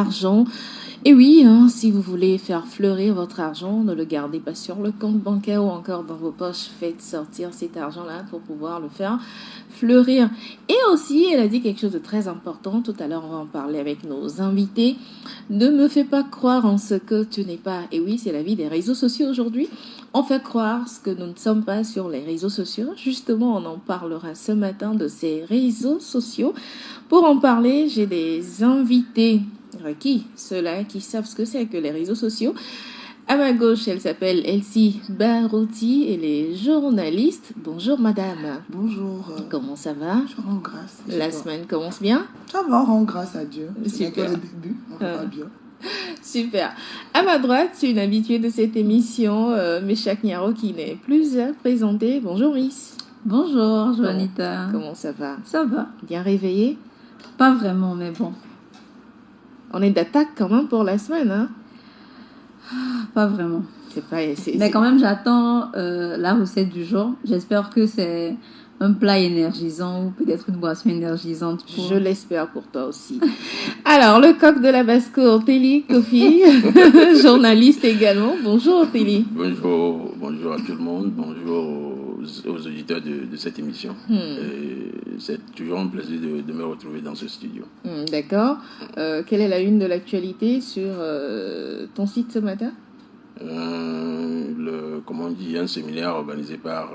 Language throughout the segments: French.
l'argent. Et oui, si vous voulez faire fleurir votre argent, ne le gardez pas sur le compte bancaire ou encore dans vos poches. Faites sortir cet argent-là pour pouvoir le faire fleurir. Et aussi, elle a dit quelque chose de très important. Tout à l'heure, on va en parler avec nos invités. Ne me fais pas croire en ce que tu n'es pas. Et oui, c'est la vie des réseaux sociaux aujourd'hui. On fait croire ce que nous ne sommes pas sur les réseaux sociaux. Justement, on en parlera ce matin de ces réseaux sociaux. Pour en parler, j'ai des invités. Qui? Ceux-là qui savent ce que c'est que les réseaux sociaux. À ma gauche, elle s'appelle Elsie Barouti. Elle est journaliste. Bonjour madame. Bonjour. Comment ça va? Je rends grâce. La semaine commence bien? Ça va, rends grâce à Dieu. Super. C'est le début, on va bien. Super. À ma droite, une habituée de cette émission, Méchac Niaro, qui n'est plus à présenter. Bonjour Miss. Bonjour Joanita. Comment ça va? Ça va. Bien réveillée? Pas vraiment, mais bon. On est d'attaque quand même pour la semaine, hein? Pas vraiment. Mais quand même, j'attends la recette du jour. J'espère que c'est un plat énergisant ou peut-être une boisson énergisante. Je l'espère pour toi aussi. Alors, le coq de la basse-cour, Téli Kofi, journaliste également. Bonjour Téli. Bonjour à tout le monde. Bonjour aux auditeurs de cette émission. C'est toujours un plaisir de me retrouver dans ce studio. D'accord. Quelle est la une de l'actualité sur ton site ce matin? Un séminaire organisé par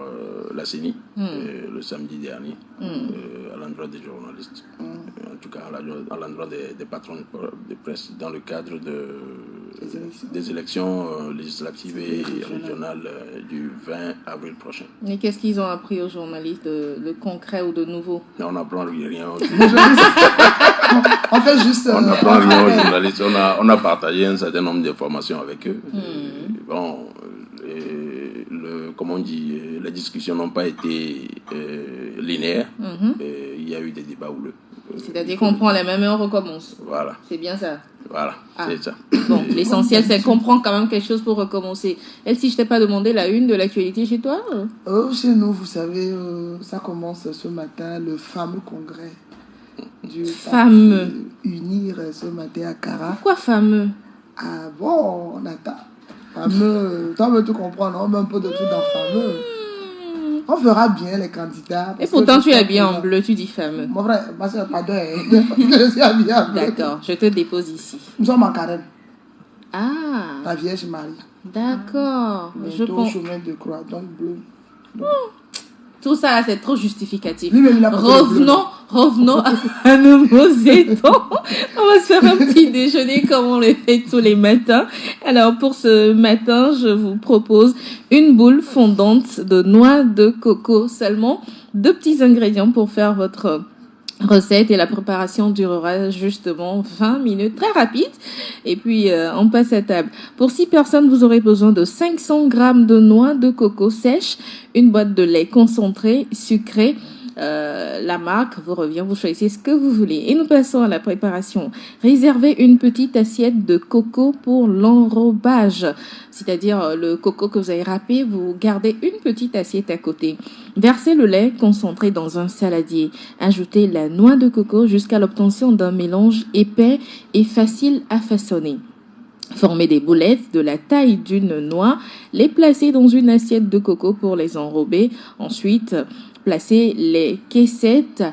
la CENI le samedi dernier à l'endroit des journalistes, en tout cas à l'endroit des patrons de presse dans le cadre des élections législatives et régionales du 20 avril prochain. Et qu'est-ce qu'ils ont appris aux journalistes de concret ou de nouveau? Non, on n'apprend rien. On fait juste... On n'apprend rien aux journalistes. On a partagé un certain nombre d'informations avec eux. Les discussions n'ont pas été linéaires. Il y a eu des débats houleux. C'est-à-dire qu'on prend la même heure, on recommence. Voilà. C'est bien ça. Voilà, c'est ça. Bon, l'essentiel, c'est qu'on prend quand même quelque chose pour recommencer. Si je t'ai pas demandé la une de l'actualité chez toi? Chez nous, vous savez, ça commence ce matin, le fameux congrès du fameux Unir ce matin à Cara. Quoi fameux? Ah bon, on attend. Fameux, toi veux tout comprendre, on met un peu de tout dans fameux. On fera bien les candidats. Et pourtant tu es habillé en bleu, tu dis fameux. Mon frère, pardon, je suis habillé en bleu. D'accord, je te dépose ici. Nous sommes en carême. Ah. La Vierge Marie. D'accord. Je pense. Chemin de croix, donc bleu. Tout ça, c'est trop justificatif. Revenons à nos mots étons. On va se faire un petit déjeuner comme on le fait tous les matins. Alors, pour ce matin, je vous propose une boule fondante de noix de coco seulement. 2 petits ingrédients pour faire votre recette et la préparation durera justement 20 minutes, très rapide. Et puis, on passe à table. Pour 6 personnes, vous aurez besoin de 500 grammes de noix de coco sèche, une boîte de lait concentré, sucré, la marque vous revient, vous choisissez ce que vous voulez. Et nous passons à la préparation. Réservez une petite assiette de coco pour l'enrobage, c'est-à-dire le coco que vous avez râpé, vous gardez une petite assiette à côté. Versez le lait concentré dans un saladier. Ajoutez la noix de coco jusqu'à l'obtention d'un mélange épais et facile à façonner. Formez des boulettes de la taille d'une noix, les placez dans une assiette de coco pour les enrober. Ensuite, placez les caissettes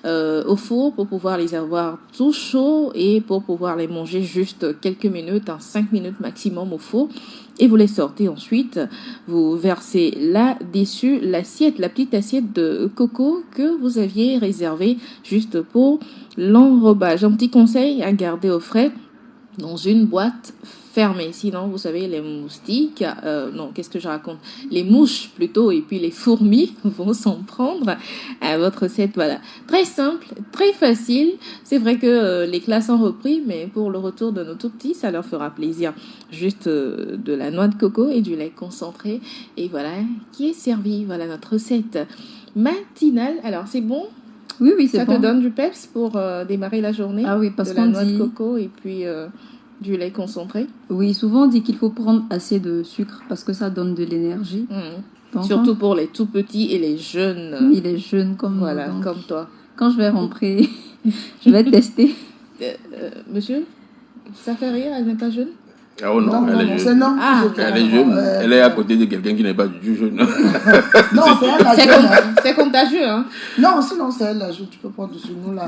au four pour pouvoir les avoir tout chauds et pour pouvoir les manger juste quelques minutes, 5 minutes maximum au four. Et vous les sortez ensuite, vous versez là-dessus la petite assiette de coco que vous aviez réservée juste pour l'enrobage. Un petit conseil à garder au frais dans une boîte fermée. Sinon, vous savez, les moustiques, les mouches plutôt, et puis les fourmis vont s'en prendre à votre recette. Voilà. Très simple, très facile. C'est vrai que les classes ont repris, mais pour le retour de nos tout petits, ça leur fera plaisir. Juste de la noix de coco et du lait concentré. Et voilà, qui est servi. Voilà notre recette matinale. Alors, c'est bon? Oui, c'est bon. Ça te donne du peps pour démarrer la journée? Ah oui, parce de la noix de coco et puis du lait concentré. Oui, souvent on dit qu'il faut prendre assez de sucre parce que ça donne de l'énergie. Surtout pour les tout petits et les jeunes. Oui, les jeunes comme voilà, donc, comme toi. Quand je vais rentrer, je vais tester. Monsieur? Ça fait rire, elle n'est pas jeune? Ah oh non, elle est c'est jeune. non. Ah, Elle est jeune. Elle est à côté de quelqu'un qui n'est pas du tout jeune. Non, c'est elle la C'est jeune. Hein. c'est contagieux, hein? Non, sinon c'est elle la jeune. Tu peux prendre sur nous là.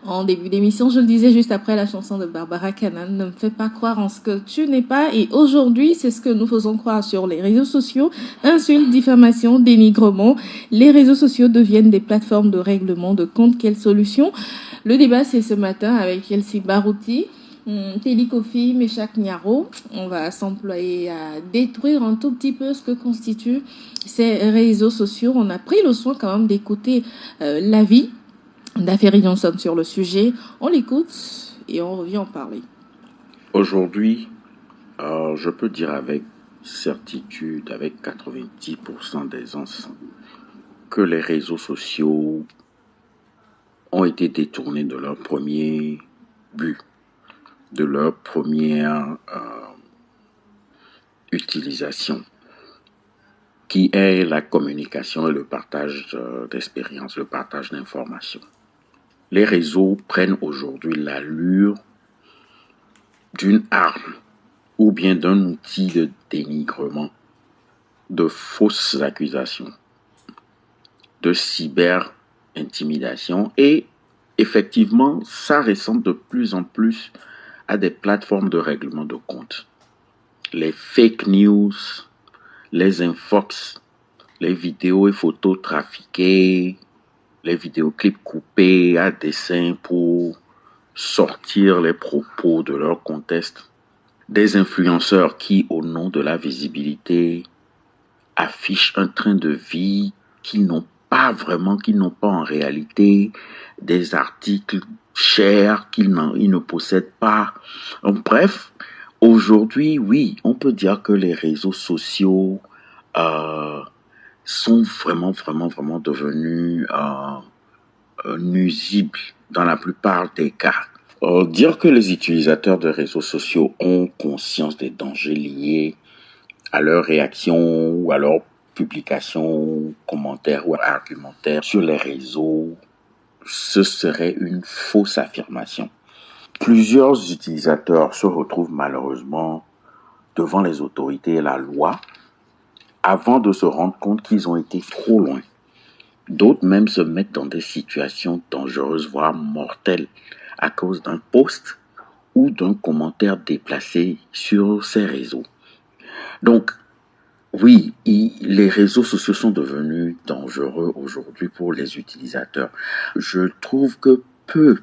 En début d'émission, je le disais juste après la chanson de Barbara Cannon, ne me fais pas croire en ce que tu n'es pas. Et aujourd'hui, c'est ce que nous faisons croire sur les réseaux sociaux. Insultes, diffamation, dénigrement. Les réseaux sociaux deviennent des plateformes de règlement de compte. Quelle solution? Le débat, c'est ce matin avec Elsie Barouti, Teli Kofi, Meshak Nyaro. On va s'employer à détruire un tout petit peu ce que constituent ces réseaux sociaux. On a pris le soin quand même d'écouter l'avis d'Affaires Johnson sur le sujet. On l'écoute et on revient en parler. Aujourd'hui, je peux dire avec certitude, avec 90% d'aisance, que les réseaux sociaux ont été détournés de leur premier but, de leur première utilisation, qui est la communication et le partage d'expériences, le partage d'informations. Les réseaux prennent aujourd'hui l'allure d'une arme ou bien d'un outil de dénigrement, de fausses accusations, de cyber-intimidation et effectivement, ça ressemble de plus en plus à des plateformes de règlement de compte. Les fake news, les infox, les vidéos et photos trafiquées, les vidéoclips coupés à dessein pour sortir les propos de leur contexte, des influenceurs qui, au nom de la visibilité, affichent un train de vie qu'ils n'ont pas en réalité, des articles chers qu'ils ne possèdent pas. Donc, bref, aujourd'hui, oui, on peut dire que les réseaux sociaux sont vraiment devenus nuisibles dans la plupart des cas. Dire que les utilisateurs de réseaux sociaux ont conscience des dangers liés à leurs réactions ou à leurs publications, commentaires ou argumentaires sur les réseaux, ce serait une fausse affirmation. Plusieurs utilisateurs se retrouvent malheureusement devant les autorités et la loi avant de se rendre compte qu'ils ont été trop loin. D'autres même se mettent dans des situations dangereuses, voire mortelles, à cause d'un post ou d'un commentaire déplacé sur ces réseaux. Donc, oui, les réseaux sociaux sont devenus dangereux aujourd'hui pour les utilisateurs. Je trouve que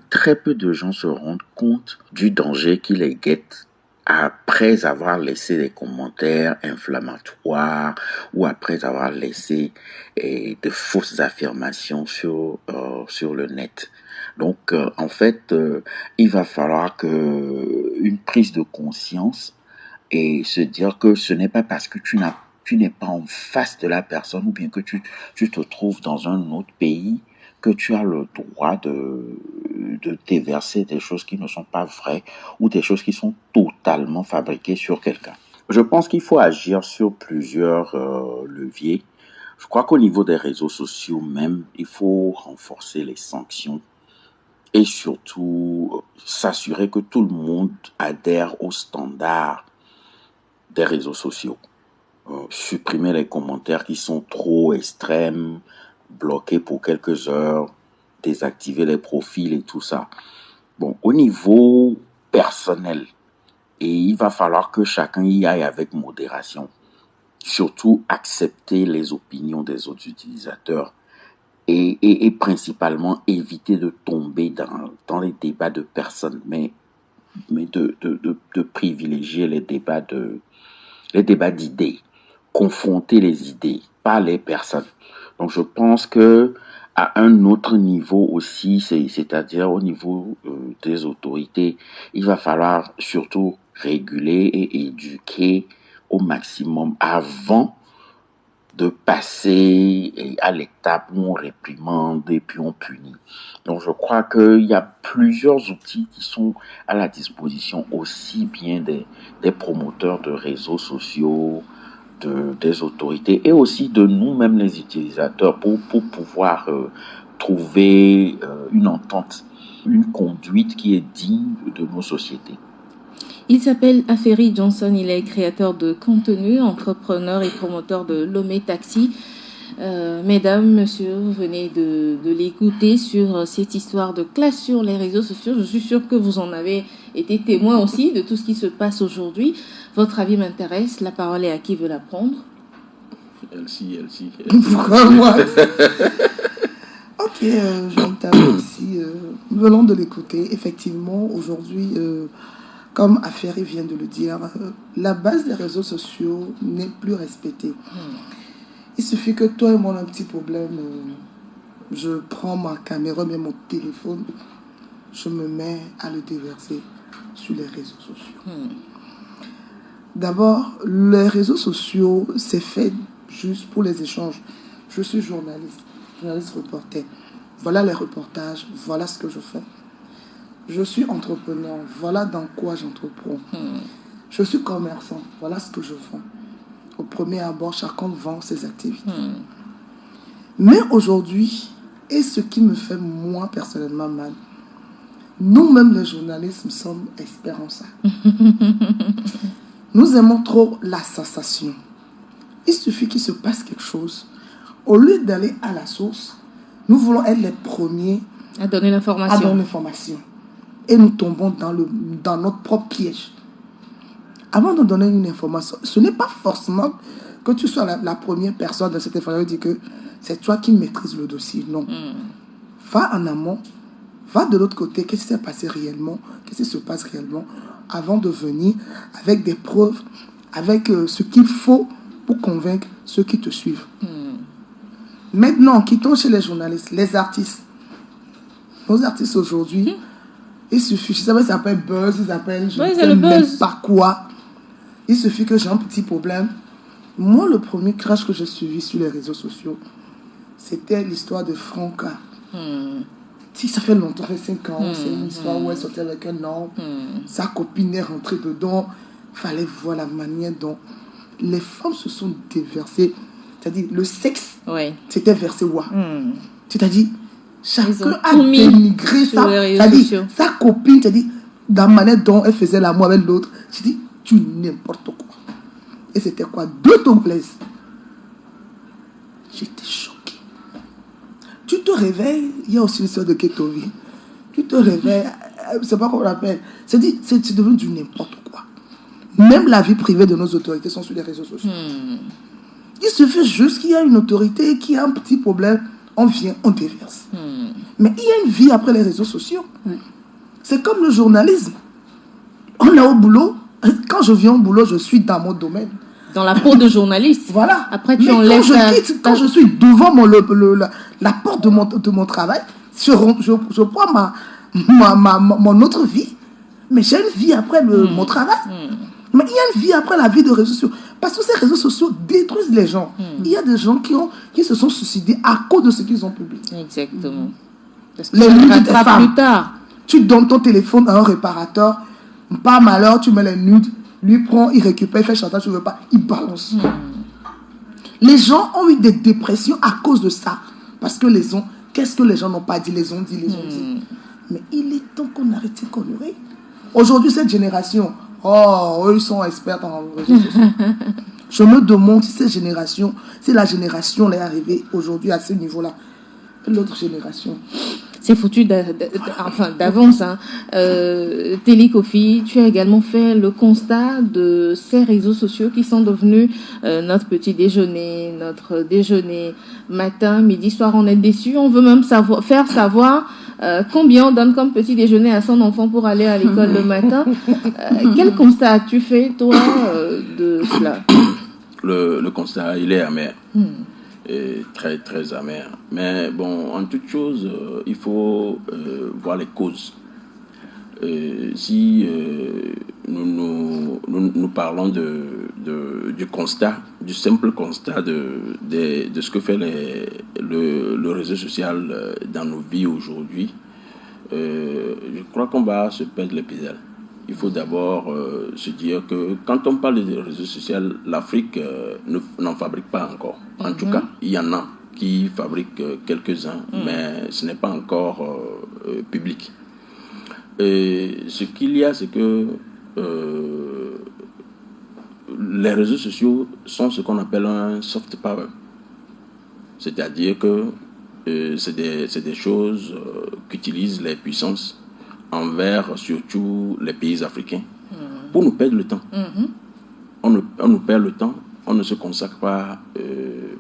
très peu de gens se rendent compte du danger qui les guette après avoir laissé des commentaires inflammatoires ou après avoir laissé de fausses affirmations sur le net. Donc, en fait, il va falloir une prise de conscience et se dire que ce n'est pas parce que tu n'es pas en face de la personne ou bien que tu te trouves dans un autre pays que tu as le droit de déverser des choses qui ne sont pas vraies ou des choses qui sont totalement fabriquées sur quelqu'un. Je pense qu'il faut agir sur plusieurs leviers. Je crois qu'au niveau des réseaux sociaux même, il faut renforcer les sanctions et surtout s'assurer que tout le monde adhère aux standards des réseaux sociaux. Supprimer les commentaires qui sont trop extrêmes, bloquer pour quelques heures, désactiver les profils et tout ça. Bon, au niveau personnel, et il va falloir que chacun y aille avec modération. Surtout accepter les opinions des autres utilisateurs et principalement éviter de tomber dans les débats de personnes, mais de privilégier les débats d'idées, confronter les idées, pas les personnes. Donc je pense que à un autre niveau aussi, c'est-à-dire au niveau des autorités, il va falloir surtout réguler et éduquer au maximum avant de passer à l'étape où on réprimande et puis on punit. Donc je crois qu'il y a plusieurs outils qui sont à la disposition aussi bien des promoteurs de réseaux sociaux, des autorités et aussi de nous-mêmes les utilisateurs pour pouvoir trouver une entente une conduite qui est digne de nos sociétés. Il s'appelle Aferi Johnson, il est créateur de contenu, entrepreneur et promoteur de Lomé Taxi. Mesdames, messieurs, vous venez de l'écouter sur cette histoire de clash sur les réseaux sociaux. Je suis sûre que vous en avez été témoin aussi de tout ce qui se passe aujourd'hui. Votre avis m'intéresse. La parole est à qui veut la prendre. Elsie. Pourquoi moi? Ok, j'entends aussi. Nous venons de l'écouter. Effectivement, aujourd'hui, comme Aferi vient de le dire, la base des réseaux sociaux n'est plus respectée. Il suffit que toi et moi on a un petit problème. Je prends ma caméra, mais mon téléphone, je me mets à le déverser sur les réseaux sociaux. D'abord, les réseaux sociaux, c'est fait juste pour les échanges. Je suis journaliste reporter. Voilà les reportages, voilà ce que je fais. Je suis entrepreneur, voilà dans quoi j'entreprends. Je suis commerçant, voilà ce que je vends. Au premier abord, chacun vend ses activités. Mais aujourd'hui, et ce qui me fait moi personnellement mal, nous-mêmes les journalistes, nous sommes experts en ça. Nous aimons trop la sensation. Il suffit qu'il se passe quelque chose. Au lieu d'aller à la source, nous voulons être les premiers à donner l'information. Et nous tombons dans notre propre piège. Avant de donner une information, ce n'est pas forcément que tu sois la première personne de cette information qui dit que c'est toi qui maîtrises le dossier. Non. Va en amont, va de l'autre côté, qu'est-ce qui s'est passé réellement, qu'est-ce qui se passe réellement, avant de venir avec des preuves, avec ce qu'il faut pour convaincre ceux qui te suivent. Maintenant, quittons chez les journalistes, les artistes. Nos artistes aujourd'hui, il suffit, je sais pas, ça s'appelle buzz, ils s'appellent je ne sais même pas quoi. Il suffit que j'ai un petit problème. Moi, le premier crash que j'ai suivi sur les réseaux sociaux, c'était l'histoire de Franca. Si ça fait longtemps, ça fait 5 ans, c'est une histoire où elle sortait avec un homme, sa copine est rentrée dedans. Il fallait voir la manière dont les femmes se sont déversées. C'est-à-dire, le sexe, c'était versé c'est-à-dire, chacun a dénigré ça. C'est-à-dire, sa copine, c'est-à-dire, dans la manière dont elle faisait l'amour avec l'autre, je dis, tu n'importe quoi. Et c'était quoi? 2 Togolaises. J'étais choqué. Tu te réveilles, il y a aussi l'histoire de Ketovi. Tu te réveilles, c'est pas comment on l'appelle. C'est devenu du n'importe quoi. Même la vie privée de nos autorités sont sur les réseaux sociaux. Il suffit juste qu'il y a une autorité qui a un petit problème, on vient, on déverse. Mais il y a une vie après les réseaux sociaux. C'est comme le journalisme. On est au boulot. Quand je viens au boulot, je suis dans mon domaine. Dans la peau de journaliste. Voilà. Après, tu enlèves quand je suis devant la porte de mon travail, je prends mon autre vie. Mais j'ai une vie après mon travail. Mais il y a une vie après la vie de réseaux sociaux. Parce que ces réseaux sociaux détruisent les gens. Il y a des gens qui se sont suicidés à cause de ce qu'ils ont publié. Exactement. Parce que les nudes des femmes. Plus tard. Tu donnes ton téléphone à un réparateur. Par malheur, tu mets les nudes. Lui prend, il récupère, il fait chantage, tu ne veux pas, il balance. Les gens ont eu des dépressions à cause de ça. Parce que qu'est-ce que les gens n'ont pas dit, les ont dit. Mais il est temps qu'on arrête ces conneries. Aujourd'hui, cette génération, eux, ils sont experts en réseaux sociaux. Je me demande si cette génération, si la génération est arrivée aujourd'hui à ce niveau-là. L'autre génération. C'est foutu d'avance. Téli Kofi, tu as également fait le constat de ces réseaux sociaux qui sont devenus notre petit déjeuner, notre déjeuner matin, midi, soir. On est déçus. On veut même faire savoir combien on donne comme petit déjeuner à son enfant pour aller à l'école le matin. Quel constat as-tu fait, toi, de cela? Le constat, il est amer. Et très très amer. Mais bon, en toute chose, il faut voir les causes. Si nous parlons du constat, du simple constat de ce que fait le réseau social dans nos vies aujourd'hui, je crois qu'on va se perdre les pédales. Il faut d'abord se dire que quand on parle de réseaux sociaux, l'Afrique n'en fabrique pas encore. En tout cas, il y en a qui fabriquent quelques-uns, mais ce n'est pas encore public. Et ce qu'il y a, c'est que les réseaux sociaux sont ce qu'on appelle un soft power. C'est-à-dire que c'est des choses qu'utilisent les puissances envers surtout les pays africains pour nous perdre le temps. On nous perd le temps, on ne se consacre pas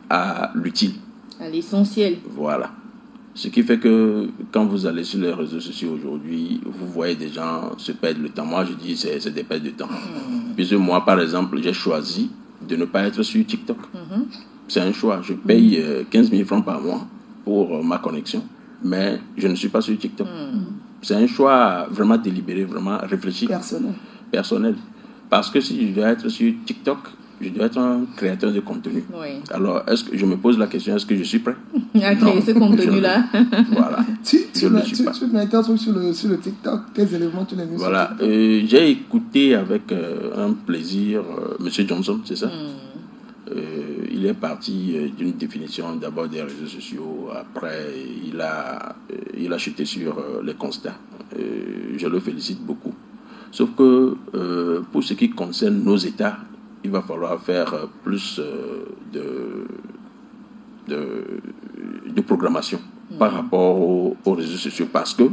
à l'utile. À l'essentiel. Voilà. Ce qui fait que quand vous allez sur les réseaux sociaux aujourd'hui, vous voyez des gens se perdre le temps. Moi, je dis c'est des pertes de temps. Puisque moi, par exemple, j'ai choisi de ne pas être sur TikTok. C'est un choix. Je paye 15 000 francs par mois pour ma connexion, mais je ne suis pas sur TikTok. C'est un choix vraiment délibéré, vraiment réfléchi. Personnel. Parce que si je dois être sur TikTok, je dois être un créateur de contenu. Oui. Alors, est-ce que je me pose la question, est-ce que je suis prêt à créer ce contenu-là? Voilà. Tu mets un truc sur le TikTok, quels éléments tu l'as mis sur TikTok? J'ai écouté avec un plaisir M. Johnson, c'est ça? Il est parti d'une définition d'abord des réseaux sociaux, après il a chuté sur les constats. Je le félicite beaucoup. Sauf que pour ce qui concerne nos États, il va falloir faire plus de programmation par rapport aux réseaux sociaux. Parce que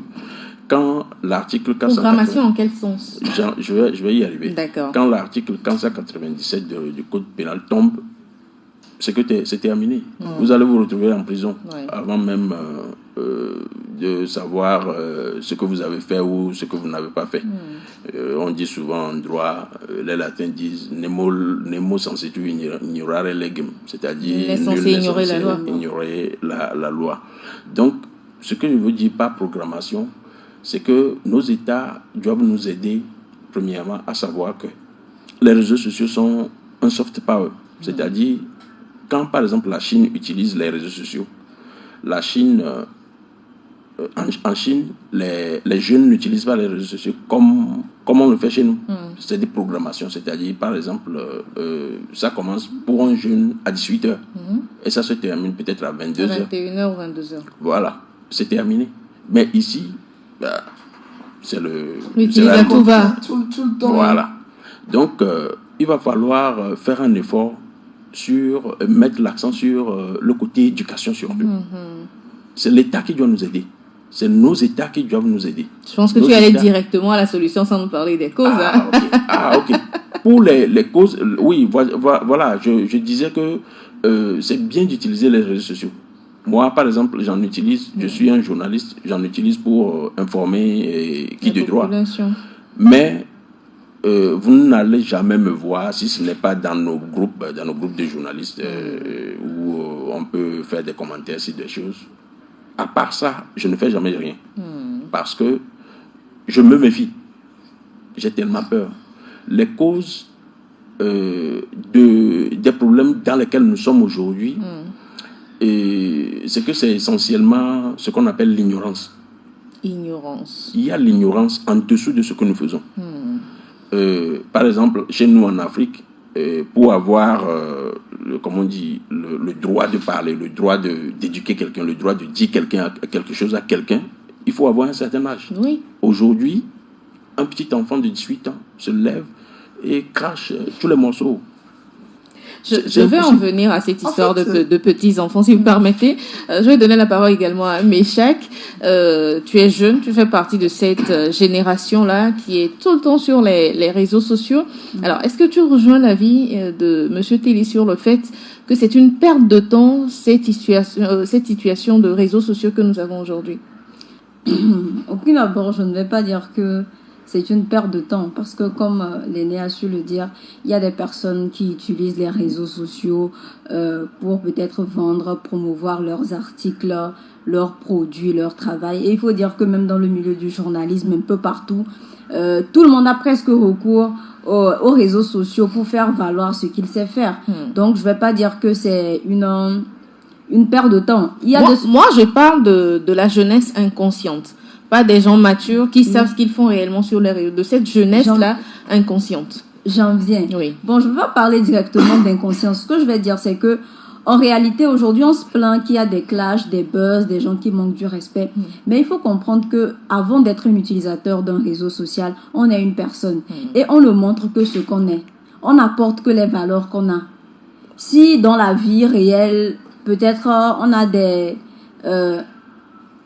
quand l'article 497... Programmation en quel sens? Je vais y arriver. D'accord. Quand l'article 497 du Code pénal tombe, c'est terminé. Vous allez vous retrouver en prison avant même de savoir ce que vous avez fait ou ce que vous n'avez pas fait. On dit souvent en droit, les latins disent nemo sensitu ignorare legem, c'est-à-dire nul n'est censé ignorer la loi. Donc, ce que je veux dire par programmation, c'est que nos États doivent nous aider, premièrement, à savoir que les réseaux sociaux sont un soft power, c'est-à-dire quand, par exemple, la Chine utilise les réseaux sociaux, la Chine, en Chine, les jeunes n'utilisent pas les réseaux sociaux comme on le fait chez nous. C'est des programmations, c'est-à-dire, par exemple, ça commence pour un jeune à 18h et ça se termine peut-être à 22h. 21h ou 22h. Voilà, c'est terminé. Mais ici, c'est le... L'utilisateur va tout le temps. Voilà. Donc, il va falloir faire un effort mettre l'accent sur le côté éducation surtout. C'est l'État qui doit nous aider. C'est nos États qui doivent nous aider. Je pense que tu allais directement à la solution sans nous parler des causes. Ok. Pour les causes, oui, voilà. Je disais que c'est bien d'utiliser les réseaux sociaux. Moi, par exemple, j'en utilise. Je suis un journaliste. J'en utilise pour informer qui de droit. Mais vous n'allez jamais me voir si ce n'est pas dans nos groupes de journalistes où on peut faire des commentaires sur des choses. À part ça, je ne fais jamais rien. Parce que je me méfie. J'ai tellement peur. Les causes des problèmes dans lesquels nous sommes aujourd'hui, c'est que c'est essentiellement ce qu'on appelle l'ignorance. Ignorance. Il y a l'ignorance en dessous de ce que nous faisons. Par exemple, chez nous en Afrique, pour avoir le droit de parler, le droit d'éduquer quelqu'un, le droit de dire quelque chose à quelqu'un, il faut avoir un certain âge. Oui. Aujourd'hui, un petit enfant de 18 ans se lève et crache tous les morceaux. Je vais en venir à cette histoire de petits enfants, si vous permettez. Je vais donner la parole également à Meshach. Tu es jeune, tu fais partie de cette génération-là qui est tout le temps sur les réseaux sociaux. Alors, est-ce que tu rejoins l'avis de Monsieur Telly sur le fait que c'est une perte de temps, cette situation de réseaux sociaux que nous avons aujourd'hui? Au prime abord, je ne vais pas dire que c'est une perte de temps parce que, comme l'aîné a su le dire, il y a des personnes qui utilisent les réseaux sociaux pour peut-être vendre, promouvoir leurs articles, leurs produits, leur travail. Et il faut dire que même dans le milieu du journalisme, un peu partout, tout le monde a presque recours aux réseaux sociaux pour faire valoir ce qu'il sait faire. Donc, je ne vais pas dire que c'est une perte de temps. Moi, je parle de la jeunesse inconsciente. Pas des gens matures qui savent ce qu'ils font réellement sur les réseaux, de cette jeunesse-là inconsciente. J'en viens. Oui. Bon, je ne vais pas parler directement d'inconscience. Ce que je vais dire, c'est que En réalité, aujourd'hui, on se plaint qu'il y a des clashs, des buzz, des gens qui manquent du respect. Mais il faut comprendre que avant d'être un utilisateur d'un réseau social, on est une personne. Et on ne montre que ce qu'on est. On n'apporte que les valeurs qu'on a. Si dans la vie réelle, peut-être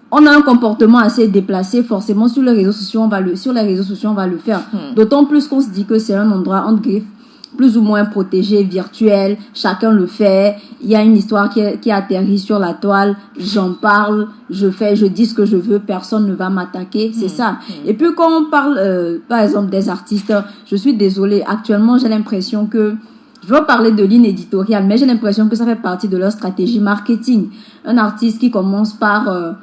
on a un comportement assez déplacé, forcément sur les réseaux sociaux, on va le faire. D'autant plus qu'on se dit que c'est un endroit entre griffes, plus ou moins protégé, virtuel, chacun le fait, il y a une histoire qui atterrit sur la toile, j'en parle, je dis ce que je veux, personne ne va m'attaquer, c'est ça. Et puis quand on parle, par exemple, des artistes, je suis désolée, actuellement j'ai l'impression que, je veux parler de ligne éditoriale, mais j'ai l'impression que ça fait partie de leur stratégie marketing. Un artiste qui commence par,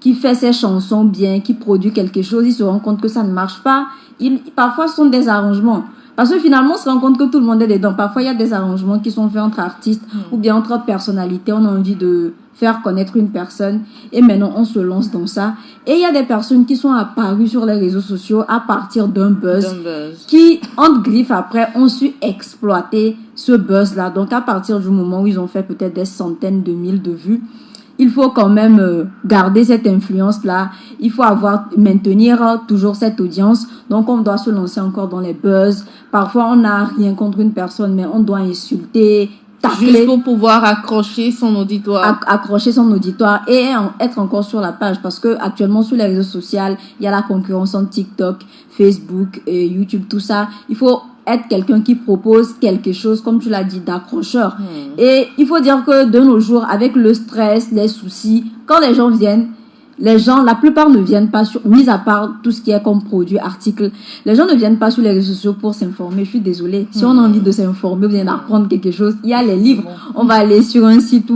qui fait ses chansons bien, qui produit quelque chose, il se rend compte que ça ne marche pas. Parfois, ce sont des arrangements. Parce que finalement, on se rend compte que tout le monde est dedans. Parfois, il y a des arrangements qui sont faits entre artistes ou bien entre personnalités. On a envie de faire connaître une personne et maintenant, on se lance dans ça. Et il y a des personnes qui sont apparues sur les réseaux sociaux à partir d'un buzz qui, entre griffes après, ont su exploiter ce buzz-là. Donc, à partir du moment où ils ont fait peut-être des centaines de milliers de vues, il faut quand même garder cette influence-là. Il faut maintenir toujours cette audience. Donc, on doit se lancer encore dans les buzz. Parfois, on n'a rien contre une personne, mais on doit insulter, tacler. Juste pour pouvoir accrocher son auditoire. Accrocher son auditoire et être encore sur la page. Parce que actuellement, sur les réseaux sociaux, il y a la concurrence en TikTok, Facebook, YouTube, tout ça. Il faut être quelqu'un qui propose quelque chose, comme tu l'as dit, d'accrocheur. Et il faut dire que de nos jours, avec le stress, les soucis, quand les gens viennent, la plupart ne viennent pas mis à part tout ce qui est comme produit, article, les gens ne viennent pas sur les réseaux sociaux pour s'informer. Je suis désolée. Si on a envie de s'informer, ou bien d'apprendre quelque chose, il y a les livres. On va aller sur un site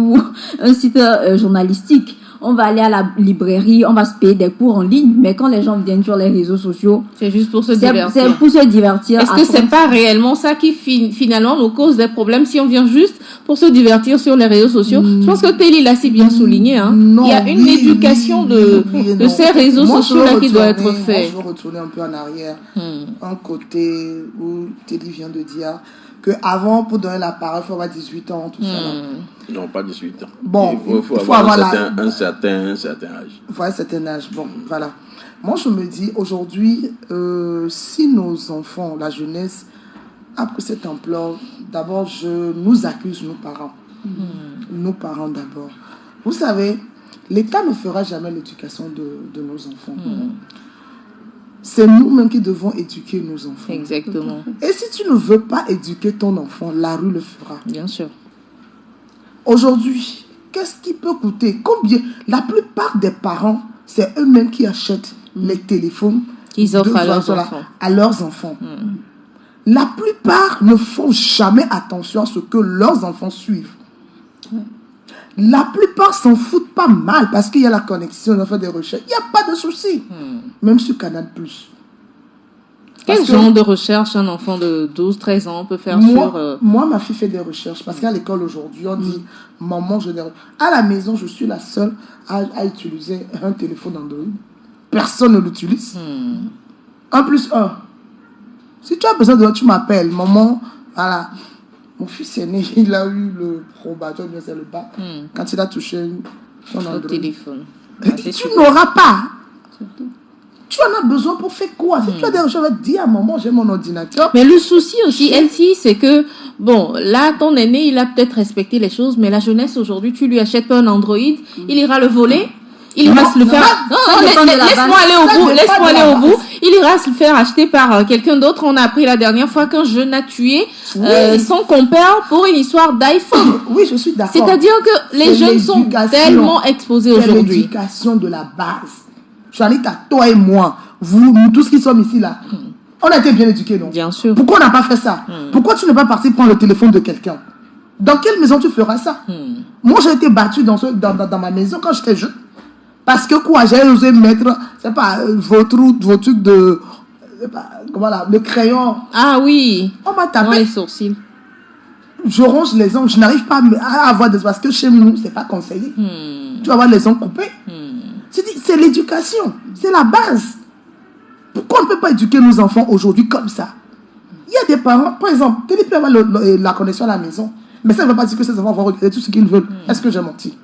journalistique. On va aller à la librairie, on va se payer des cours en ligne, mais quand les gens viennent sur les réseaux sociaux, c'est juste pour se divertir. C'est pour se divertir. Est-ce que c'est pas réellement ça qui finalement nous cause des problèmes si on vient juste pour se divertir sur les réseaux sociaux? Je pense que Telly l'a si bien souligné, hein. Il y a une éducation de ces réseaux sociaux là qui doit être faite. Je veux retourner un peu en arrière, un côté où Telly vient de dire que avant, pour donner la parole, il faut avoir 18 ans, tout ça. Non, pas 18 ans. Bon, il faut avoir un certain âge. Il faut avoir un certain âge. Bon, voilà. Moi, je me dis, aujourd'hui, si nos enfants, la jeunesse, a pris cette ampleur, d'abord, je nous accuse, nos parents. Nos parents d'abord. Vous savez, l'État ne fera jamais l'éducation de nos enfants. C'est nous-mêmes qui devons éduquer nos enfants. Exactement. Et si tu ne veux pas éduquer ton enfant, la rue le fera. Bien sûr. Aujourd'hui, qu'est-ce qui peut coûter? Combien? La plupart des parents, c'est eux-mêmes qui achètent les téléphones qu'ils offrent à leurs enfants. La plupart ne font jamais attention à ce que leurs enfants suivent. La plupart s'en foutent pas mal parce qu'il y a la connexion, on a fait des recherches. Il n'y a pas de souci. Même sur Canal+. Quel genre de recherche un enfant de 12-13 ans peut faire Moi, ma fille fait des recherches parce qu'à l'école aujourd'hui, on dit maman, à la maison, je suis la seule à utiliser un téléphone Android. Personne ne l'utilise. 1+1. Si tu as besoin de tu m'appelles, maman, voilà. Mon fils aîné, il a eu le probateur, c'est le bac. Quand il a touché son Android. Téléphone. Tu n'auras pas. Tu en as besoin pour faire quoi? Si tu as des recherches, je vais te dire à maman, j'ai mon ordinateur. Mais le souci aussi, Elsie, c'est que, bon, là, ton aîné, il a peut-être respecté les choses, mais la jeunesse, aujourd'hui, tu lui achètes pas un Android, il ira le voler. Il ira se le faire. Laisse-moi aller au bout. Il ira se le faire acheter par quelqu'un d'autre. On a appris la dernière fois qu'un jeune a tué son compère pour une histoire d'iPhone. Oui, je suis d'accord. C'est-à-dire que les jeunes sont tellement exposés aujourd'hui. C'est l'éducation de la base. Je invite à toi et moi, nous tous qui sommes ici là. On a été bien éduqués, non? Bien sûr. Pourquoi on n'a pas fait ça? Pourquoi tu n'es pas parti prendre le téléphone de quelqu'un? Dans quelle maison tu feras ça? Moi, j'ai été battue dans ma maison quand j'étais jeune. Parce que quoi, j'ai osé mettre, c'est pas, vos trucs de, voilà, le crayon. Ah oui. On m'a tapé. Dans les sourcils. Je ronge les ongles, je n'arrive pas à avoir des, parce que chez nous, c'est pas conseillé. Tu vas avoir les ongles coupés. C'est l'éducation, c'est la base. Pourquoi on ne peut pas éduquer nos enfants aujourd'hui comme ça? Il y a des parents, par exemple, Télé peut avoir la connexion à la maison, Mais ça ne veut pas dire que ces enfants vont regarder tout ce qu'ils veulent. Est-ce que j'ai menti?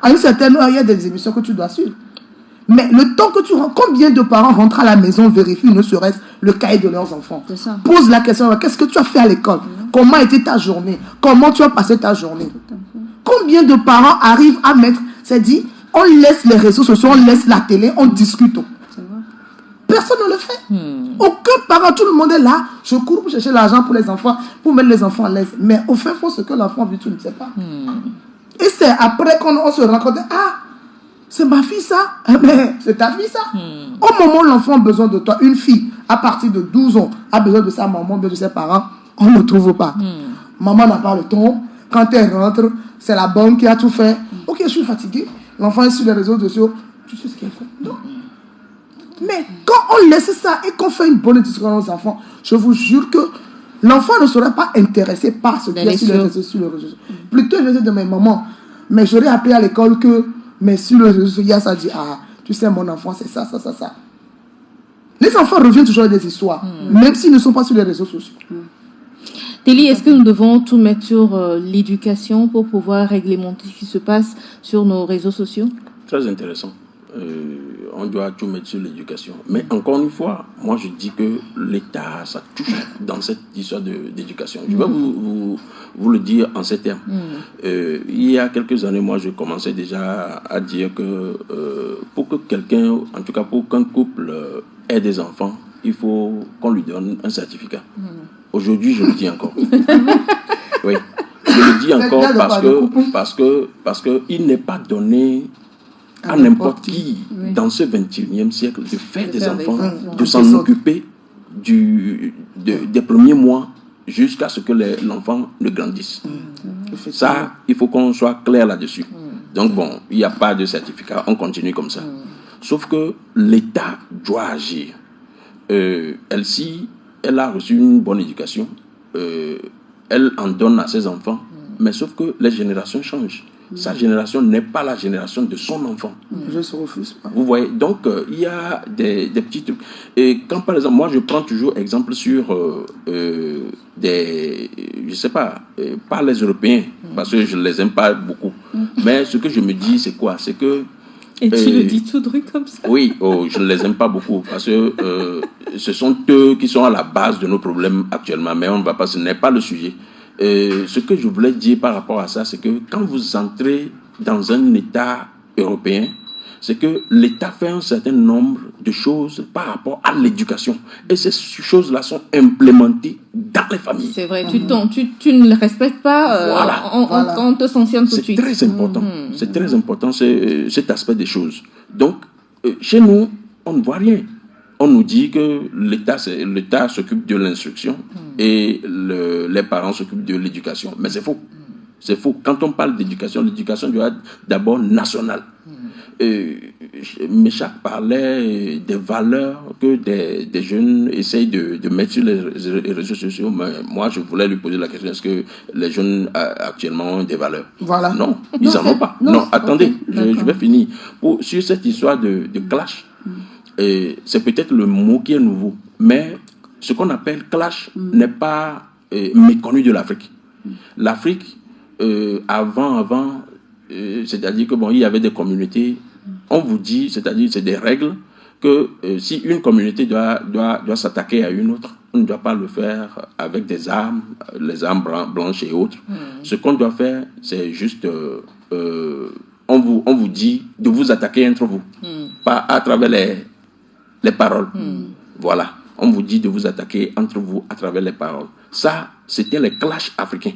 À une certaine heure, il y a des émissions que tu dois suivre. Mais le temps que tu rentres, combien de parents rentrent à la maison, vérifient ne serait-ce le cahier de leurs enfants? C'est ça. Pose la question, qu'est-ce que tu as fait à l'école? Comment était ta journée? Comment tu as passé ta journée? Combien de parents arrivent à mettre, c'est dit, on laisse les réseaux sociaux, on laisse la télé, on discute. Personne ne le fait. Aucun parent, tout le monde est là. Je cours pour chercher l'argent pour les enfants, pour mettre les enfants à l'aise. Mais au fin fond, ce que l'enfant vit, tu ne sais pas. Et c'est après qu'on se rend compte, ah, c'est ma fille ça. Mais c'est ta fille ça. Au moment où l'enfant a besoin de toi, une fille, à partir de 12 ans, a besoin de sa maman, de ses parents, on ne trouve pas. Maman n'a pas le temps. Quand elle rentre, c'est la bonne qui a tout fait. Ok, je suis fatiguée. L'enfant est sur les réseaux sociaux. Tu sais ce qu'elle fait? Non. Mais quand on laisse ça et qu'on fait une bonne discussion aux enfants, je vous jure que l'enfant ne serait pas intéressé par ce qu'il y a sur les réseaux sociaux. Plutôt, je vais dire de mes mamans, mais j'aurais appris à l'école que, mais sur les réseaux sociaux, il y a ça, dit, ah, tu sais, mon enfant, c'est ça, ça, ça, ça. Les enfants reviennent toujours avec des histoires, même s'ils ne sont pas sur les réseaux sociaux. Téli, est-ce que nous devons tout mettre sur l'éducation pour pouvoir réglementer ce qui se passe sur nos réseaux sociaux? Très intéressant. On doit tout mettre sur l'éducation. Mais encore une fois, moi je dis que l'État, ça touche dans cette histoire d'éducation. Je vais vous le dire en ces termes. Il y a quelques années, moi je commençais déjà à dire que pour que quelqu'un, en tout cas pour qu'un couple ait des enfants, il faut qu'on lui donne un certificat. Aujourd'hui, je le dis encore. Oui, je le dis encore parce que il n'est pas donné à n'importe qui dans ce 21e siècle de faire des enfants, de s'en occuper des premiers mois jusqu'à ce que l'enfant ne grandisse. Ça, il faut qu'on soit clair là-dessus. Donc bon, il n'y a pas de certificat, on continue comme ça. Sauf que l'État doit agir. Si elle a reçu une bonne éducation, elle en donne à ses enfants, mais sauf que les générations changent. Sa génération n'est pas la génération de son enfant. Je ne refuse pas. Vous voyez, donc il y a des petits trucs. Et quand par exemple, moi je prends toujours exemple sur je sais pas, pas les Européens, parce que je ne les aime pas beaucoup. Mais ce que je me dis, c'est quoi? C'est que et tu le dis tout droit comme ça? Oui, je ne les aime pas beaucoup parce que ce sont eux qui sont à la base de nos problèmes actuellement, mais on ne va pas, ce n'est pas le sujet. Ce que je voulais dire par rapport à ça, c'est que quand vous entrez dans un État européen, c'est que l'État fait un certain nombre de choses par rapport à l'éducation. Et ces choses-là sont implémentées dans les familles. C'est vrai, tu ne le respectes pas, on te sanctionne tout de suite. C'est très important. C'est très important, cet aspect des choses. Donc, chez nous, on ne voit rien. On nous dit que l'État s'occupe de l'instruction et les parents s'occupent de l'éducation. Mais c'est faux. C'est faux. Quand on parle d'éducation, l'éducation doit être d'abord nationale. Méchac parlait des valeurs que des jeunes essayent de mettre sur les réseaux sociaux. Mais moi, je voulais lui poser la question, est-ce que les jeunes actuellement ont des valeurs? Voilà. Non, ils n'en ont pas. Non, attendez, je vais finir. Sur cette histoire de clash, c'est peut-être le mot qui est nouveau, mais ce qu'on appelle clash n'est pas méconnu de l'Afrique. L'Afrique, avant, c'est-à-dire que il y avait des communautés, on vous dit, c'est-à-dire c'est des règles que si une communauté doit s'attaquer à une autre, on ne doit pas le faire avec des armes, les armes blanches et autres. Ce qu'on doit faire, c'est juste on vous dit de vous attaquer entre vous, pas à travers les paroles. Voilà, on vous dit de vous attaquer entre vous à travers les paroles. Ça, c'était les clashs africains.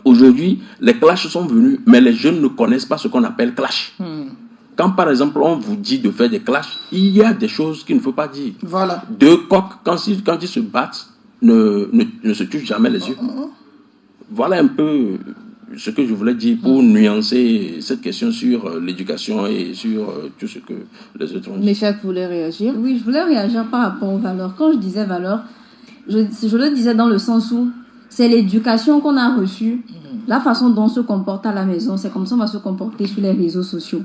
Aujourd'hui, les clashs sont venus, mais les jeunes ne connaissent pas ce qu'on appelle clash. Quand par exemple on vous dit de faire des clashs, il y a des choses qu'il ne faut pas dire. Voilà. Deux coqs, quand ils se battent, ne se touchent jamais les yeux. Voilà un peu ce que je voulais dire pour nuancer cette question sur l'éducation et sur tout ce que les autres ont dit. Méchac voulait réagir. Oui, je voulais réagir par rapport aux valeurs. Quand je disais valeurs, je le disais dans le sens où c'est l'éducation qu'on a reçue, la façon dont on se comporte à la maison, c'est comme ça qu'on va se comporter sur les réseaux sociaux.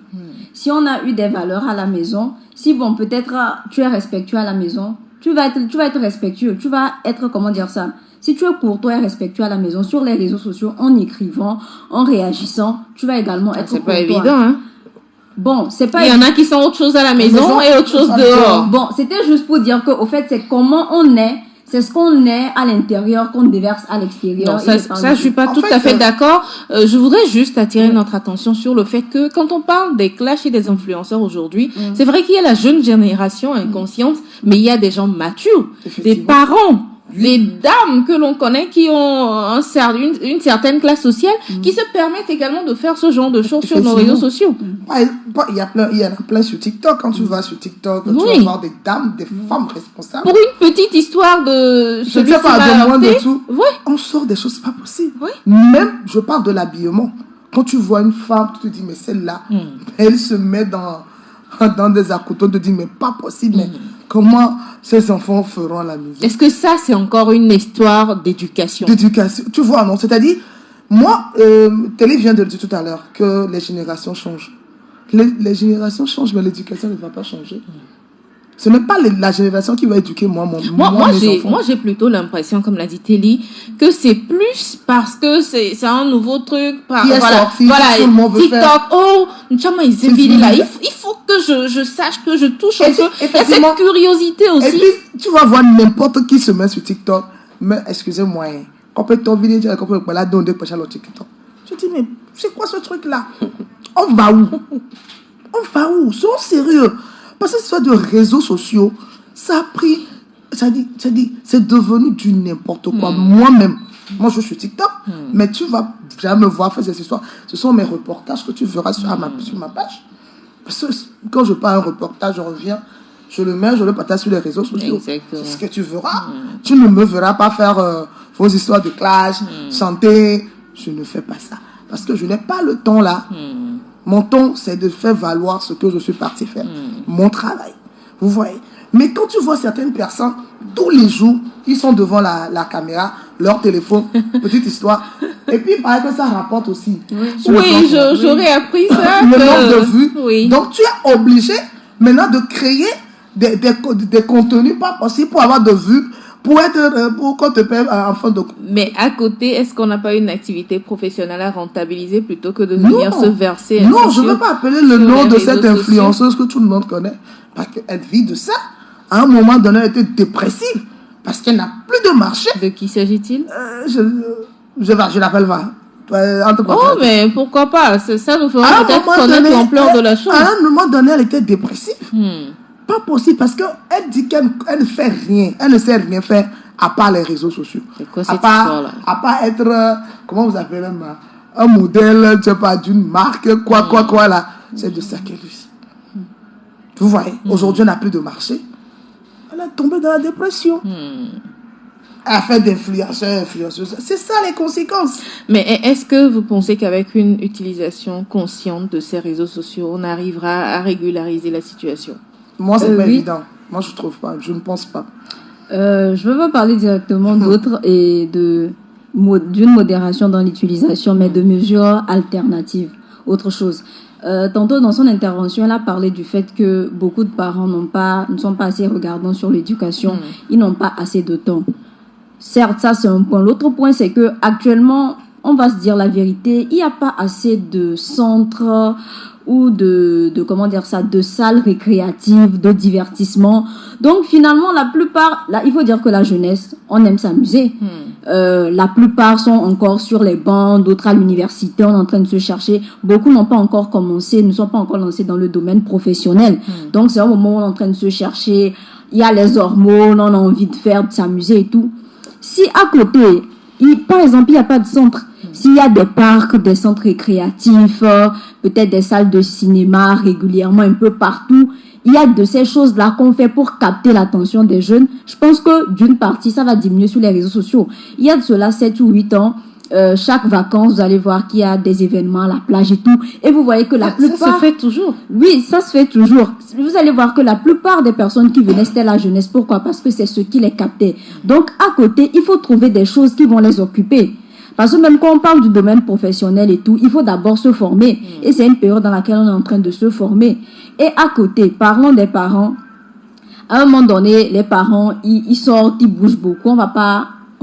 Si on a eu des valeurs à la maison, si peut-être tu es respectueux à la maison, tu vas être respectueux, tu vas être, comment dire ça, Si tu es courtois et respectueux à la maison, sur les réseaux sociaux, en écrivant, en réagissant, tu vas également être C'est courtois. pas évident, hein. Bon, c'est pas Il y en a qui sont autre chose à la maison et autre chose dehors. Bon, c'était juste pour dire que, au fait, c'est comment on est, c'est ce qu'on est à l'intérieur qu'on déverse à l'extérieur. Non, ça, je suis pas tout à fait d'accord. Je voudrais juste attirer notre attention sur le fait que quand on parle des clashs et des influenceurs aujourd'hui, c'est vrai qu'il y a la jeune génération inconsciente, mais il y a des gens matures, des parents, des dames que l'on connaît qui ont une certaine classe sociale, qui se permettent également de faire ce genre de choses sur nos réseaux sociaux. Il y en a plein sur TikTok. Quand tu vas sur TikTok, tu vas voir des dames, des femmes responsables. Pour une petite histoire de je ne sais pas, de moins de tout. Ouais. On sort des choses, c'est pas possible. Ouais. Même, je parle de l'habillement. Quand tu vois une femme, tu te dis, mais celle-là, elle se met dans des accoutons, tu te dis, mais pas possible, mais comment ces enfants feront à la maison? Est-ce que ça, c'est encore une histoire d'éducation? D'éducation. Tu vois, non? C'est-à-dire, moi, Télé vient de le dire tout à l'heure, que les générations changent. Les générations changent, mais l'éducation ne va pas changer. Ce n'est pas la génération qui va éduquer mes enfants. Moi, j'ai plutôt l'impression, comme l'a dit Telly, que c'est plus parce que c'est un nouveau truc. Tout le monde veut TikTok, faire. oh, il faut que je sache, que je touche un peu. Il y a cette curiosité aussi. Et puis, tu vas voir n'importe qui se met sur TikTok. Mais, excusez-moi, complètement vidéo, complètement là, donner pour le TikTok. Je dis, mais c'est quoi ce truc-là? On va où? Soyons sérieux. Parce que ce soit de réseaux sociaux, ça a pris, c'est devenu du n'importe quoi. Moi-même, je suis TikTok, mais tu vas jamais me voir faire ces histoires. Ce sont mes reportages que tu verras sur ma page. Parce que quand je pars un reportage, je reviens, je le mets, je le partage sur les réseaux sociaux. Exactement. C'est ce que tu verras. Tu ne me verras pas faire vos histoires de clash, chanter. Je ne fais pas ça. Parce que je n'ai pas le temps là. Mon temps, c'est de faire valoir ce que je suis parti faire. Mon travail. Vous voyez? Mais quand tu vois certaines personnes, tous les jours, ils sont devant la caméra, leur téléphone, petite histoire. Et puis, il paraît que ça rapporte aussi. Oui, j'aurais appris ça. Le nombre de vues. Oui. Donc, tu es obligé maintenant de créer des contenus pas possibles pour avoir de vues, pour qu'on te paie en fin de compte. Mais à côté, est-ce qu'on n'a pas une activité professionnelle à rentabiliser plutôt que de venir se verser? Non, je ne veux pas appeler le nom de cette influenceuse que tout le monde connaît. Parce qu'elle vit de ça. À un moment donné, elle était dépressive. Parce qu'elle n'a plus de marché. De qui s'agit-il? Je l'appelle pas. Oh, mais pourquoi pas? Ça nous fera peut-être connaître l'ampleur de la chose. À un moment donné, elle était dépressive. Pas possible parce qu'elle dit qu'elle ne fait rien. Elle ne sait rien faire à part les réseaux sociaux. C'est quoi cette histoire-là? À part être, comment vous appelez même, un modèle, je sais pas, d'une marque, quoi là. C'est de ça qu'elle vit. Vous voyez, aujourd'hui, on n'a plus de marché. Elle est tombée dans la dépression. Elle fait d'influenceuse. C'est ça les conséquences. Mais est-ce que vous pensez qu'avec une utilisation consciente de ces réseaux sociaux, on arrivera à régulariser la situation? Moi, c'est pas évident. Moi, je trouve pas. Je ne pense pas. Je veux pas parler directement d'autres et d'une modération dans l'utilisation, mais de mesures alternatives. Autre chose. Tantôt, dans son intervention, elle a parlé du fait que beaucoup de parents ne sont pas assez regardants sur l'éducation. Ils n'ont pas assez de temps. Certes, ça, c'est un point. L'autre point, c'est que actuellement, on va se dire la vérité, il n'y a pas assez de centres ou de salles récréatives, de divertissement. Donc, finalement, la plupart, là, il faut dire que la jeunesse, on aime s'amuser. La plupart sont encore sur les bancs, d'autres à l'université, on est en train de se chercher. Beaucoup n'ont pas encore commencé, ne sont pas encore lancés dans le domaine professionnel. Donc, c'est un moment où on est en train de se chercher. Il y a les hormones, on a envie de s'amuser et tout. Si à côté, par exemple, il n'y a pas de centre, s'il y a des parcs, des centres récréatifs, peut-être des salles de cinéma régulièrement un peu partout, il y a de ces choses-là qu'on fait pour capter l'attention des jeunes. Je pense que d'une partie, ça va diminuer sur les réseaux sociaux. Il y a de cela 7 ou 8 ans, chaque vacances, vous allez voir qu'il y a des événements à la plage et tout. Et vous voyez que la plupart... Ça se fait toujours. Oui, ça se fait toujours. Vous allez voir que la plupart des personnes qui venaient, c'était la jeunesse. Pourquoi? Parce que c'est ce qui les captait. Donc, à côté, il faut trouver des choses qui vont les occuper. Parce que même quand on parle du domaine professionnel et tout, il faut d'abord se former. Et c'est une période dans laquelle on est en train de se former. Et à côté, parlons des parents. À un moment donné, les parents, ils sortent, ils bougent beaucoup. On va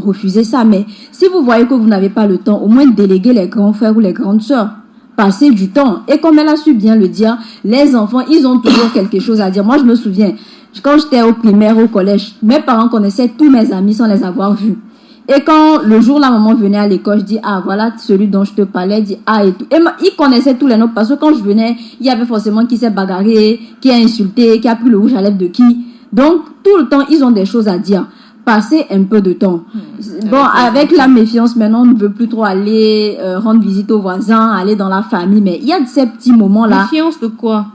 refuser ça. Mais si vous voyez que vous n'avez pas le temps, au moins déléguer les grands frères ou les grandes sœurs. Passer du temps. Et comme elle a su bien le dire, les enfants, ils ont toujours quelque chose à dire. Moi, je me souviens, quand j'étais au primaire, au collège, mes parents connaissaient tous mes amis sans les avoir vus. Et quand le jour la maman venait à l'école, je dis, ah, voilà celui dont je te parlais, dit, ah, et tout. Et ils connaissaient tous les noms parce que quand je venais, il y avait forcément qui s'est bagarré, qui a insulté, qui a pris le rouge à lèvres de qui. Donc, tout le temps, ils ont des choses à dire. Passer un peu de temps. Bon, avec la méfiance, maintenant, on ne veut plus trop aller rendre visite aux voisins, aller dans la famille, mais il y a ces petits moments-là. Méfiance de quoi?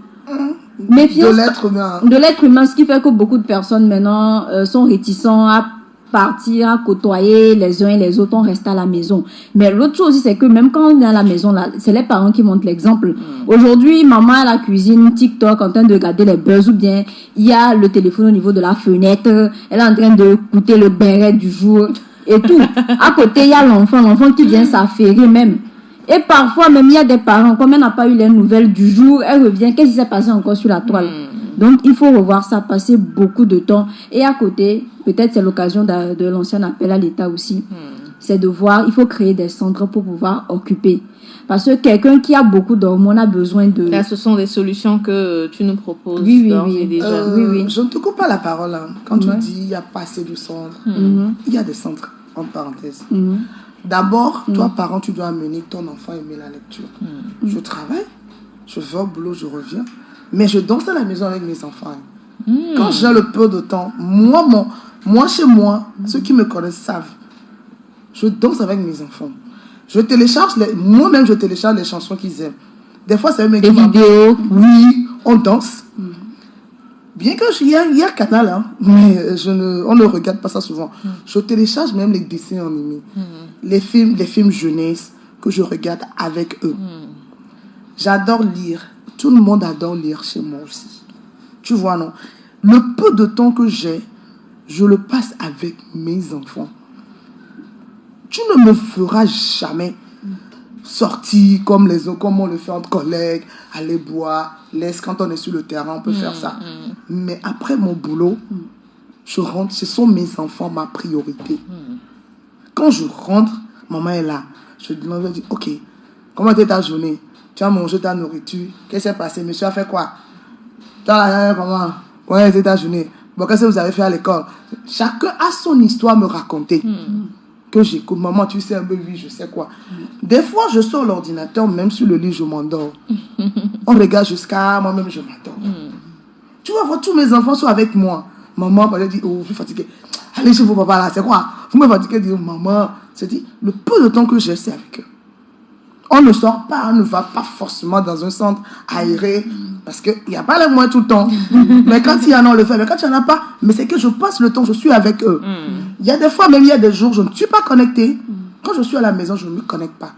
Méfiance de l'être humain. De l'être humain, ce qui fait que beaucoup de personnes maintenant sont réticents à partir, à côtoyer les uns et les autres, on reste à la maison. Mais l'autre chose aussi, c'est que même quand on est à la maison, là, c'est les parents qui montrent l'exemple. Aujourd'hui, maman à la cuisine, TikTok, en train de regarder les buzz, ou bien il y a le téléphone au niveau de la fenêtre, elle est en train de écouter le béret du jour et tout. À côté, il y a l'enfant qui vient s'affairer même. Et parfois, même, il y a des parents, comme elle n'a pas eu les nouvelles du jour, elle revient, qu'est-ce qui s'est passé encore sur la toile? Donc, il faut revoir ça, passer beaucoup de temps. Et à côté, peut-être c'est l'occasion de l'ancien appel à l'État aussi. C'est de voir, il faut créer des centres pour pouvoir occuper. Parce que quelqu'un qui a beaucoup d'hormones a besoin de... Là, ce sont des solutions que tu nous proposes. Oui. Déjà. Oui. Je ne te coupe pas la parole. Hein. Quand tu dis il n'y a pas assez de centres, il y a des centres, en parenthèse. D'abord, toi, parent, tu dois amener ton enfant à aimer la lecture. Je travaille, je vais au boulot, je reviens, mais je danse à la maison avec mes enfants. Quand j'ai le peu de temps, moi chez moi, ceux qui me connaissent savent, je danse avec mes enfants. Moi-même, je télécharge les chansons qu'ils aiment. Des fois, c'est même des vidéos. Oui, on danse. Bien que il y a Canal, hein, mais on ne regarde pas ça souvent. Je télécharge même les dessins animés, les films jeunesse que je regarde avec eux. J'adore lire. Tout le monde adore lire chez moi aussi. Tu vois, non? Le peu de temps que j'ai, je le passe avec mes enfants. Tu ne me feras jamais sortir comme les autres, comme on le fait entre collègues, aller boire, quand on est sur le terrain, on peut faire ça. Mais après mon boulot, je rentre, ce sont mes enfants ma priorité. Quand je rentre, maman est là. Je dis, ok, comment était ta journée? Tu as mangé ta nourriture? Qu'est-ce qui s'est passé? Monsieur a fait quoi? Comment? Ouais, c'était ta journée. Bon, qu'est-ce que vous avez fait à l'école? Chacun a son histoire à me raconter. Que j'écoute. Maman, tu sais un peu, oui, je sais quoi. Des fois, je sors l'ordinateur, même sur le lit, je m'endors. On regarde jusqu'à moi-même, je m'endors. Tu vas voir, tous mes enfants sont avec moi. Maman, elle dit, oh, je suis fatiguée. Allez chez vos papas là, c'est quoi? Vous me fatiguez, dit, maman. C'est dit, le peu de temps que j'ai, c'est avec eux. On ne sort pas, on ne va pas forcément dans un centre aéré, parce qu'il n'y a pas les moyens tout le temps. Mais quand il y en a, on le fait. Mais quand il n'y en a pas, mais c'est que je passe le temps, je suis avec eux. Il y a des fois, même il y a des jours, je ne suis pas connectée. Quand je suis à la maison, je ne me connecte pas.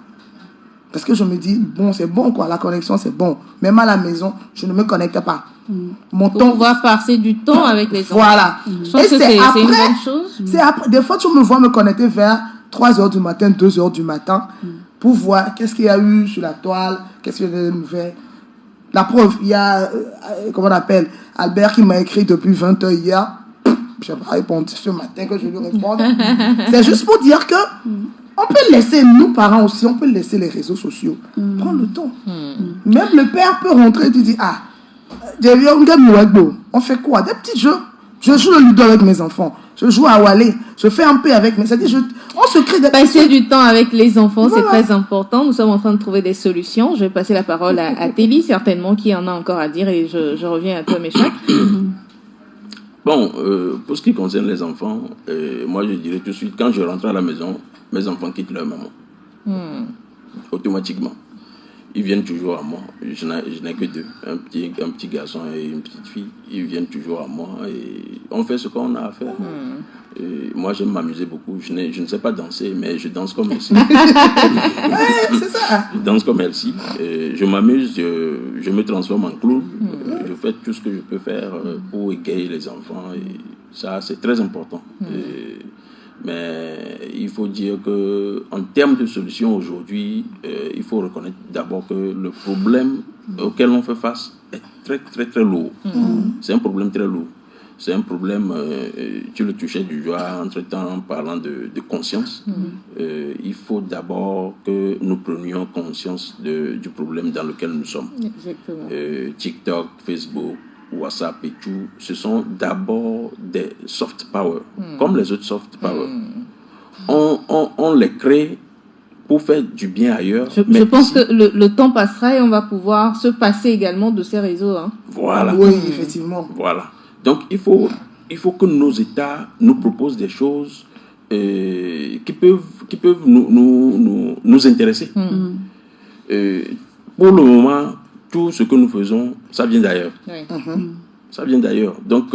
Parce que je me dis, bon, c'est bon, quoi, la connexion, c'est bon. Même à la maison, je ne me connecte pas. Mon Pour temps... pouvoir passer du temps avec les enfants. Voilà. Je pense que c'est une bonne chose. C'est après, des fois, tu me vois me connecter vers 3h du matin, 2h du matin, pour voir qu'est-ce qu'il y a eu sur la toile, qu'est-ce qu'il y a de nouvelles. La preuve, il y a, comment on appelle, Albert qui m'a écrit depuis 20h hier. Je n'ai pas répondu ce matin que je lui réponde. C'est juste pour dire que on peut laisser, nous parents aussi, on peut laisser les réseaux sociaux. Prendre le temps. Même le père peut rentrer et te dire, ah, on fait quoi? Des petits jeux. Je joue le ludo avec mes enfants. Je joue à Wallet. Je fais un peu avec mes... C'est-à-dire, on se crée des... Passer du temps avec les enfants, c'est très important. Nous sommes en train de trouver des solutions. Je vais passer la parole à Téli, certainement, qui en a encore à dire, et je reviens à toi, Méchac. Bon, pour ce qui concerne les enfants, moi je dirais tout de suite, quand je rentre à la maison, mes enfants quittent leur maman. Automatiquement. Ils viennent toujours à moi. Je n'ai que deux, un petit garçon et une petite fille. Ils viennent toujours à moi et on fait ce qu'on a à faire. Et moi, j'aime m'amuser beaucoup. Je ne sais pas danser, mais je danse comme Elsie. c'est ça. Je danse comme Elsie. Je m'amuse, je me transforme en clown. Je fais tout ce que je peux faire pour égayer les enfants. Et ça, c'est très important. Mais il faut dire qu'en termes de solutions aujourd'hui, il faut reconnaître d'abord que le problème auquel on fait face est très très très lourd. C'est un problème très lourd. c'est un problème, tu le touchais du doigt entre-temps en parlant de conscience. Il faut d'abord que nous prenions conscience du problème dans lequel nous sommes. Exactement. TikTok, Facebook, WhatsApp et tout, ce sont d'abord des soft power, comme les autres soft power. On les crée pour faire du bien ailleurs. Je pense que le temps passera et on va pouvoir se passer également de ces réseaux. Hein. Voilà. Oui, effectivement. Voilà. Donc, il faut que nos États nous proposent des choses qui peuvent nous intéresser. Pour le moment, tout ce que nous faisons, ça vient d'ailleurs. Oui. Ça vient d'ailleurs. Donc,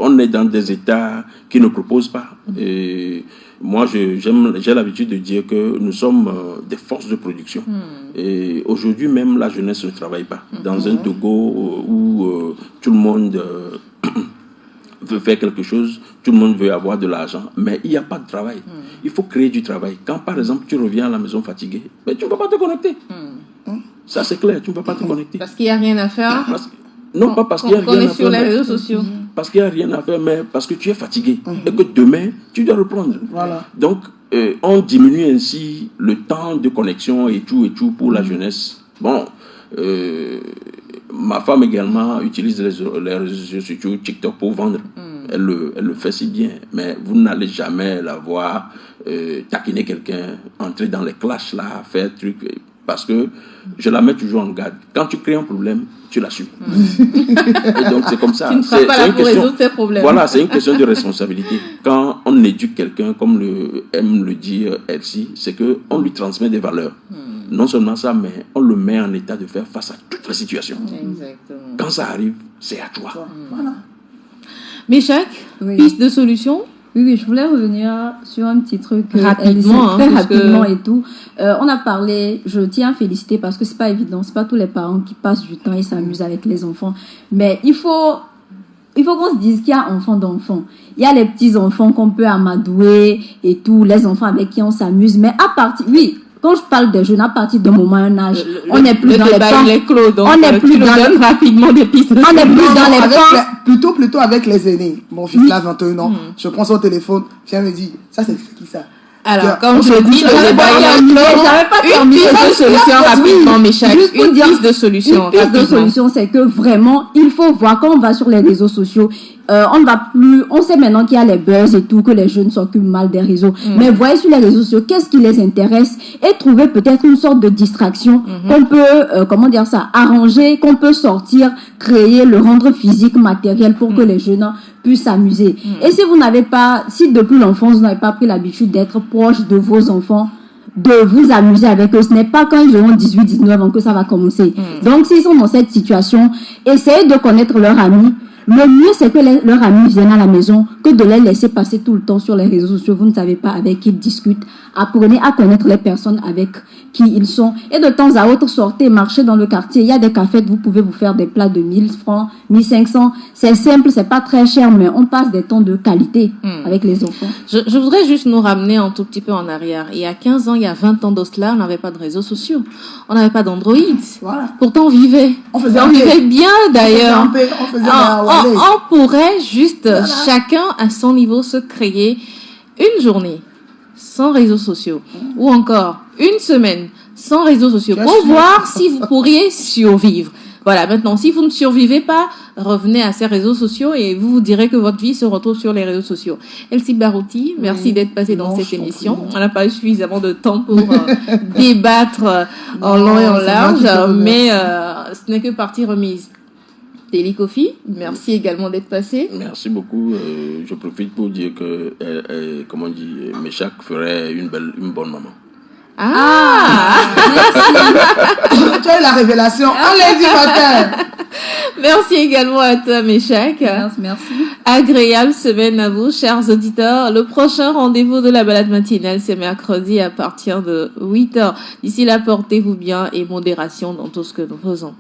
on est dans des États qui ne proposent pas. Et moi, j'ai l'habitude de dire que nous sommes des forces de production. Et aujourd'hui même, la jeunesse ne travaille pas. Dans un Togo où tout le monde veut faire quelque chose, tout le monde veut avoir de l'argent, mais il n'y a pas de travail. Il faut créer du travail. Quand, par exemple, tu reviens à la maison fatigué, mais tu ne vas pas te connecter. Ça, c'est clair, tu ne vas pas te connecter. Parce qu'il n'y a rien à faire. Non, pas parce qu'il y a rien à faire. On est sur les réseaux sociaux. Parce qu'il n'y a rien à faire, mais parce que tu es fatigué. Et que demain, tu dois reprendre. Voilà. Donc, on diminue ainsi le temps de connexion et tout pour la jeunesse. Bon, ma femme également utilise les réseaux sociaux, TikTok pour vendre. Elle le fait si bien, mais vous n'allez jamais la voir taquiner quelqu'un, entrer dans les clashs là, faire trucs. Parce que je la mets toujours en garde. Quand tu crées un problème, tu l'assumes. Et donc, c'est comme ça. Tu ne seras pas là pour résoudre tes problèmes. Voilà, c'est une question de responsabilité. Quand on éduque quelqu'un, comme aime le dire Elsie, c'est qu'on lui transmet des valeurs. Non seulement ça, mais on le met en état de faire face à toutes les situations. Exactement. Quand ça arrive, c'est à toi. Voilà. Méchac, Oui. piste de solution. Oui, je voulais revenir sur un petit truc Rapidement, très parce rapidement que- et tout. On a parlé, je tiens à féliciter parce que c'est pas évident, c'est pas tous les parents qui passent du temps et s'amusent avec les enfants. Mais il faut qu'on se dise qu'il y a enfants d'enfants. Il y a les petits enfants qu'on peut amadouer et tout, les enfants avec qui on s'amuse. Mais à partir, oui, quand je parle des jeunes, à partir d'un moment, un âge, on n'est plus dans les débat, temps. il est clos, donc On n'est plus tu nous dans donnes rapidement des pistes de On n'est solution. plus dans les avec temps. plutôt avec les aînés. Mon fils là, 21 ans, je prends son téléphone, viens me dire, ça c'est qui ça? Alors, Tiens, comme on je se dis, dit, le j'avais débat pas il est terminé, clos. j'avais pas Une terminé. piste de solution rapidement, Méchac. Juste pour Une dire- piste de solution Une piste de rapidement. solution, c'est que vraiment, il faut voir quand on va sur les réseaux sociaux. On sait maintenant qu'il y a les buzz et tout, que les jeunes s'occupent mal des réseaux. Mais voyez sur les réseaux sociaux, qu'est-ce qui les intéresse et trouver peut-être une sorte de distraction qu'on peut, arranger, qu'on peut sortir, créer, le rendre physique, matériel pour que les jeunes puissent s'amuser. Et si depuis l'enfance, vous n'avez pas pris l'habitude d'être proche de vos enfants, de vous amuser avec eux. Ce n'est pas quand ils auront 18, 19 ans que ça va commencer. Donc, s'ils sont dans cette situation, essayez de connaître leurs amis. Le mieux, c'est que leurs amis viennent à la maison que de les laisser passer tout le temps sur les réseaux sociaux. Vous ne savez pas avec qui ils discutent. Apprenez à connaître les personnes avec qui ils sont. Et de temps à autre, sortez, marchez dans le quartier. Il y a des cafés, vous pouvez vous faire des plats de 1000 francs, 1500. C'est simple, c'est pas très cher, mais on passe des temps de qualité avec les enfants. Je voudrais juste nous ramener un tout petit peu en arrière. Il y a 15 ans, il y a 20 ans de cela, on n'avait pas de réseaux sociaux. On n'avait pas d'Android. Voilà. Pourtant, on vivait. On faisait On un vivait P. bien, d'ailleurs. On faisait un Wallet. On pourrait juste, chacun à son niveau, se créer une journée sans réseaux sociaux. Ou encore une semaine sans réseaux sociaux. Bien Pour sûr. voir si vous pourriez survivre. Voilà, maintenant, si vous ne survivez pas, revenez à ces réseaux sociaux et vous direz que votre vie se retrouve sur les réseaux sociaux. Elsie Barouti, merci d'être passée dans Non, cette je t'en émission. prie. On n'a pas eu suffisamment de temps pour débattre en long et en c'est moi large, qui te remercie. mais ce n'est que partie remise. Téli Kofi, merci également d'être passé. Merci beaucoup. Je profite pour dire que, comment on dit, Méchac ferait une bonne maman. Ah, Tu as eu la révélation. Allez-y, matin. merci également à toi, Méchac. Merci. Agréable semaine à vous, chers auditeurs. Le prochain rendez-vous de la balade matinale, c'est mercredi à partir de 8h. D'ici là, portez-vous bien et modération dans tout ce que nous faisons.